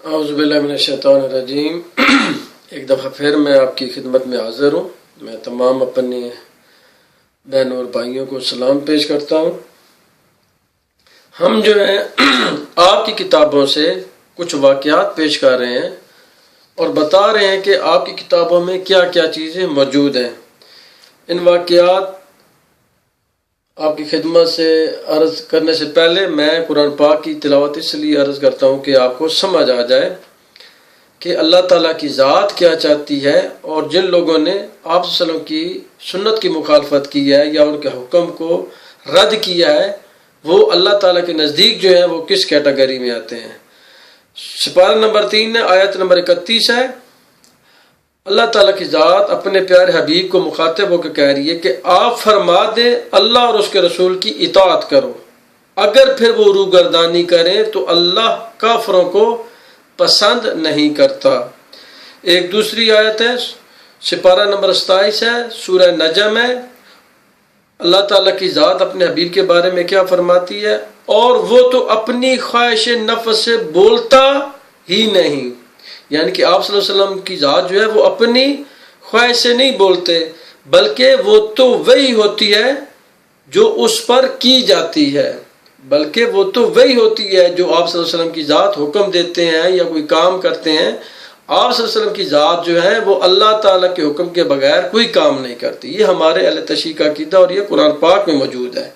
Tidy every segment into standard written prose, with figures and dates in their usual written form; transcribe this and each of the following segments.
اعوذ باللہ من الشیطان الرجیم۔ ایک دفعہ پھر میں آپ کی خدمت میں حاضر ہوں۔ میں تمام اپنے بہنوں اور بھائیوں کو سلام پیش کرتا ہوں۔ ہم جو ہیں آپ کی کتابوں سے کچھ واقعات پیش کر رہے ہیں اور بتا رہے ہیں کہ آپ کی کتابوں میں کیا کیا چیزیں موجود ہیں۔ ان واقعات آپ کی خدمت سے عرض کرنے سے پہلے میں قرآن پاک کی تلاوت اس لیے عرض کرتا ہوں کہ آپ کو سمجھ آ جائے کہ اللہ تعالیٰ کی ذات کیا چاہتی ہے، اور جن لوگوں نے آپ صلی اللہ علیہ وسلم کی سنت کی مخالفت کی ہے یا ان کے حکم کو رد کیا ہے، وہ اللہ تعالیٰ کے نزدیک جو ہے وہ کس کیٹیگری میں آتے ہیں۔ سپارہ نمبر 3 ہے، آیت نمبر 31 ہے۔ اللہ تعالیٰ کی ذات اپنے پیارے حبیب کو مخاطب ہو کے کہہ رہی ہے کہ آپ فرما دیں اللہ اور اس کے رسول کی اطاعت کرو، اگر پھر وہ روگردانی کریں تو اللہ کافروں کو پسند نہیں کرتا۔ ایک دوسری آیت ہے، سپارہ نمبر 27 ہے، سورہ نجم ہے۔ اللہ تعالیٰ کی ذات اپنے حبیب کے بارے میں کیا فرماتی ہے؟ اور وہ تو اپنی خواہش نفس سے بولتا ہی نہیں، یعنی کہ آپ صلی اللہ علیہ وسلم کی ذات جو ہے وہ اپنی خواہش سے نہیں بولتے، بلکہ وہ تو وہی ہوتی ہے جو اس پر کی جاتی ہے، بلکہ وہ تو وہی ہوتی ہے جو آپ صلی اللہ علیہ وسلم کی ذات حکم دیتے ہیں یا کوئی کام کرتے ہیں۔ آپ صلی اللہ علیہ وسلم کی ذات جو ہے وہ اللہ تعالیٰ کے حکم کے بغیر کوئی کام نہیں کرتی۔ یہ ہمارے اہل تشیع کا عقیدہ اور یہ قرآن پاک میں موجود ہے۔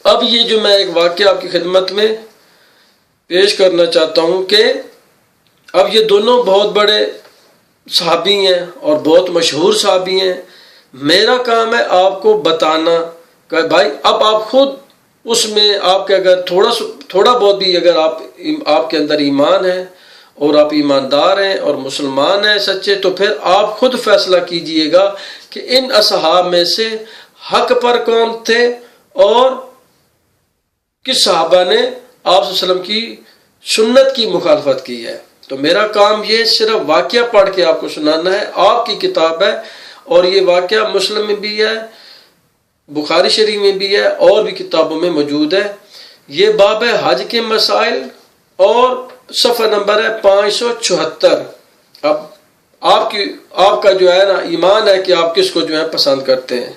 اب یہ جو میں ایک واقعہ آپ کی خدمت میں پیش کرنا چاہتا ہوں کہ اب یہ دونوں بہت بڑے صحابی ہیں اور بہت مشہور صحابی ہیں۔ میرا کام ہے آپ کو بتانا کہ بھائی اب آپ خود اس میں آپ کے اگر تھوڑا بہت بھی اگر آپ کے اندر ایمان ہے اور آپ ایماندار ہیں اور مسلمان ہیں سچے، تو پھر آپ خود فیصلہ کیجئے گا کہ ان اصحاب میں سے حق پر کون تھے اور کس صحابہ نے آپ صلی اللہ علیہ وسلم کی سنت کی مخالفت کی ہے۔ تو میرا کام یہ صرف واقعہ پڑھ کے آپ کو سنانا ہے۔ آپ کی کتاب ہے اور یہ واقعہ مسلم میں بھی ہے، بخاری شریف میں بھی ہے، اور بھی کتابوں میں موجود ہے۔ یہ باب ہے حج کے مسائل اور صفحہ نمبر ہے 574۔ اب آپ کا جو ہے نا ایمان ہے کہ آپ کس کو جو ہے پسند کرتے ہیں۔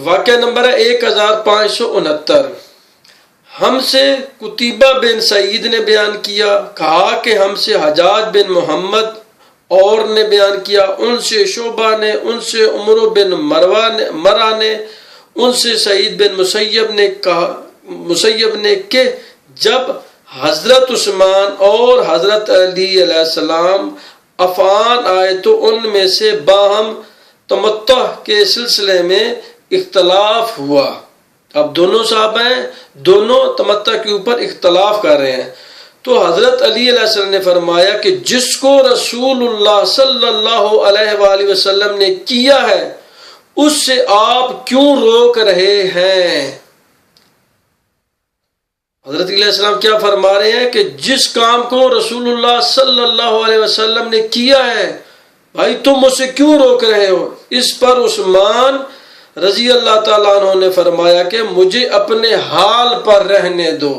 واقعہ نمبر ہے 1569۔ ہم سے قتیبہ بن سعید نے بیان کیا، کہا کہ ہم سے حجاج بن محمد اور نے بیان کیا، ان سے شعبہ نے، ان سے عمر بن مرہ نے، ان سے سعید بن مسیب نے کہ جب حضرت عثمان اور حضرت علی علیہ السلام عفان آئے تو ان میں سے باہم تمتع کے سلسلے میں اختلاف ہوا۔ اب دونوں صحابہ ہیں، دونوں تمتع کے اوپر اختلاف کر رہے ہیں۔ تو حضرت علی علیہ السلام نے فرمایا کہ جس کو رسول اللہ صلی اللہ علیہ وآلہ وسلم نے کیا ہے اس سے آپ کیوں روک رہے ہیں؟ حضرت علی علیہ السلام کیا فرما رہے ہیں کہ جس کام کو رسول اللہ صلی اللہ علیہ وسلم نے کیا ہے بھائی تم اسے کیوں روک رہے ہو؟ اس پر عثمان رضی اللہ تعالیٰ عنہ نے فرمایا کہ مجھے اپنے حال پر رہنے دو۔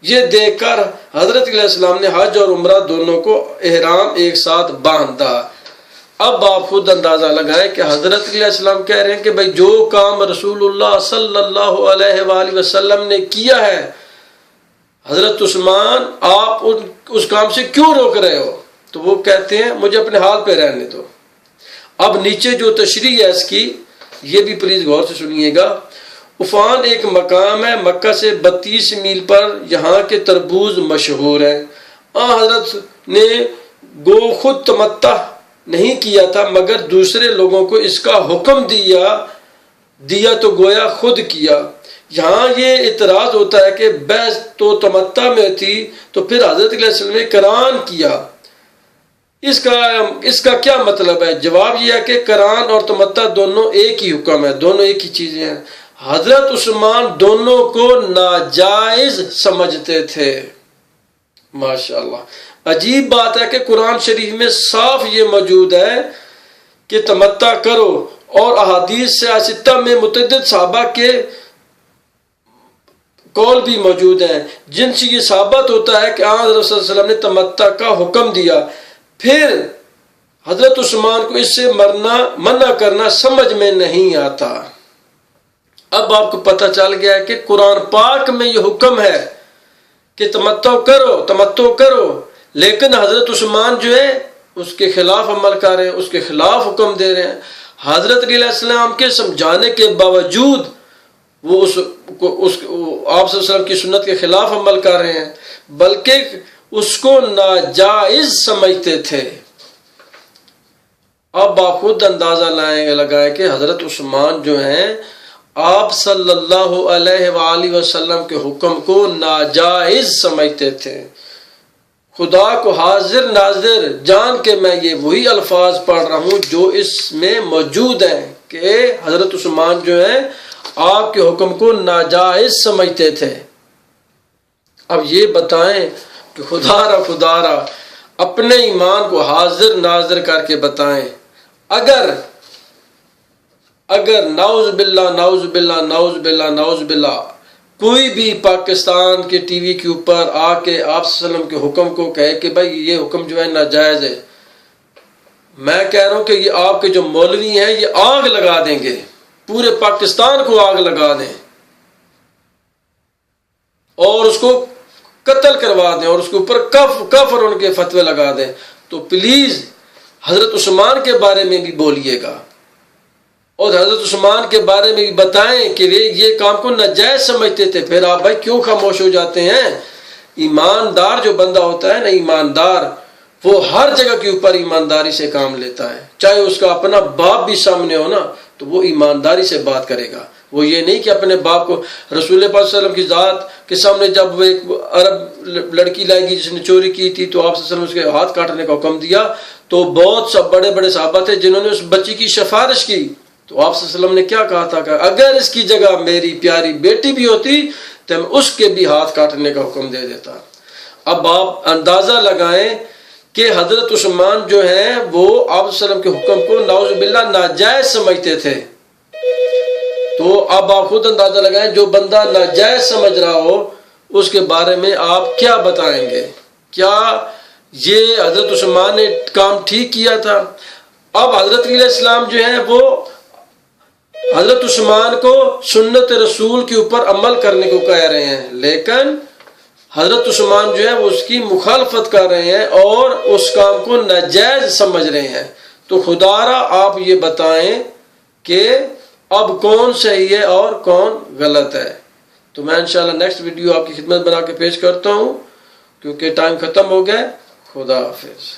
یہ دیکھ کر حضرت علیہ السلام نے حج اور عمرہ دونوں کو احرام ایک ساتھ باندھا۔ اب آپ خود اندازہ لگائیں کہ حضرت علیہ السلام کہہ رہے ہیں کہ بھائی جو کام رسول اللہ صلی اللہ علیہ وآلہ وسلم نے کیا ہے حضرت عثمان آپ اس کام سے کیوں روک رہے ہو؟ تو وہ کہتے ہیں مجھے اپنے حال پہ رہنے دو۔ اب نیچے جو تشریح ہے اس کی یہ بھی پلیز غور سے سنیے گا۔ عفان ایک مقام ہے مکہ سے 32 میل پر، یہاں کے تربوز مشہور ہے۔ حضرت نے گو خود تمتع نہیں کیا تھا مگر دوسرے لوگوں کو اس کا حکم دیا تو گویا خود کیا۔ یہاں یہ اعتراض ہوتا ہے کہ بیس تو تمتع میں تھی تو پھر حضرت علیہ السلام نے قران کیا، اس کا کیا مطلب ہے؟ جواب یہ ہے کہ قران اور تمتع دونوں ایک ہی حکم ہے، دونوں ایک ہی چیزیں ہیں۔ حضرت عثمان دونوں کو ناجائز سمجھتے تھے۔ ماشاءاللہ عجیب بات ہے کہ قرآن شریف میں صاف یہ موجود ہے کہ تمتع کرو، اور احادیث سیاستہ میں متعدد صحابہ قول بھی موجود ہیں جن سے یہ ثابت ہوتا ہے کہ حضرت صلی اللہ علیہ وسلم نے تمتع کا حکم دیا. پھر حضرت عثمان کو اس سے منع کرنا سمجھ میں نہیں آتا. اب آپ کو پتہ چل گیا ہے کہ قرآن پاک میں یہ حکم ہے کہ تمتع کرو، لیکن حضرت عثمان جو ہے اس کے خلاف عمل کر رہے ہیں، اس کے خلاف حکم دے رہے ہیں. حضرت علیہ السلام کے سمجھانے کے باوجود وہ آپ صلی اللہ علیہ وسلم کی سنت کے خلاف عمل کر رہے ہیں، بلکہ اس کو ناجائز سمجھتے تھے. اب آپ خود اندازہ لگائیں کہ حضرت عثمان جو ہیں آپ صلی اللہ علیہ وآلہ وسلم کے حکم کو ناجائز سمجھتے تھے. خدا کو حاضر ناظر جان کے میں یہ وہی الفاظ پڑھ رہا ہوں جو اس میں موجود ہیں کہ حضرت عثمان جو ہیں آپ کے حکم کو ناجائز سمجھتے تھے. اب یہ بتائیں کہ خدا را اپنے ایمان کو حاضر ناظر کر کے بتائیں، اگر نعوذ باللہ کوئی بھی پاکستان کے ٹی وی کے اوپر آ کے آپ صلی اللہ علیہ وسلم کے حکم کو کہے کہ بھائی یہ حکم جو ہے ناجائز ہے، میں کہہ رہا ہوں کہ یہ آپ کے جو مولوی ہیں یہ آگ لگا دیں گے، پورے پاکستان کو آگ لگا دیں اور اس کو قتل کروا دیں اور اس کے اوپر کفر ان کے فتوے لگا دیں. تو پلیز حضرت عثمان کے بارے میں بھی بولیے گا اور حضرت عثمان کے بارے میں بھی بتائیں کہ وہ یہ کام کو ناجائز سمجھتے تھے. پھر آپ بھائی کیوں خاموش ہو جاتے ہیں؟ ایماندار جو بندہ ہوتا ہے نا، ایماندار، وہ ہر جگہ کے اوپر ایمانداری سے کام لیتا ہے. چاہے اس کا اپنا باپ بھی سامنے ہو نا تو وہ ایمانداری سے بات کرے گا. وہ یہ نہیں کہ اپنے باپ کو، رسول پاک صلی اللہ علیہ وسلم کی ذات کے سامنے جب وہ ایک عرب لڑکی لائے گی جس نے چوری کی تھی تو آپ صلی اللہ علیہ وسلم اس کے ہاتھ کاٹنے کا حکم دیا، تو بہت سب بڑے صحابہ تھے جنہوں نے اس بچی کی سفارش کی. تو آپ صلی اللہ علیہ وسلم نے کیا کہا تھا کہ اگر اس کی جگہ میری پیاری بیٹی بھی ہوتی تو میں اس کے بھی ہاتھ کاٹنے کا حکم دے دیتا. اب آپ اندازہ لگائیں کہ حضرت عثمان جو ہیں وہ آپ صلی اللہ علیہ وسلم کے حکم کو نعوذ باللہ ناجائز سمجھتے تھے. تو اب آپ خود اندازہ لگائیں جو بندہ ناجائز سمجھ رہا ہو اس کے بارے میں آپ کیا بتائیں گے؟ کیا یہ حضرت عثمان نے کام ٹھیک کیا تھا؟ اب حضرت علیہ السلام جو ہیں وہ حضرت عثمان کو سنت رسول کے اوپر عمل کرنے کو کہہ رہے ہیں، لیکن حضرت عثمان جو ہے وہ اس کی مخالفت کر رہے ہیں اور اس کام کو ناجائز سمجھ رہے ہیں. تو خدا را آپ یہ بتائیں کہ اب کون صحیح ہے اور کون غلط ہے. تو میں انشاءاللہ نیکسٹ ویڈیو آپ کی خدمت بنا کے پیش کرتا ہوں کیونکہ ٹائم ختم ہو گیا. خدا حافظ.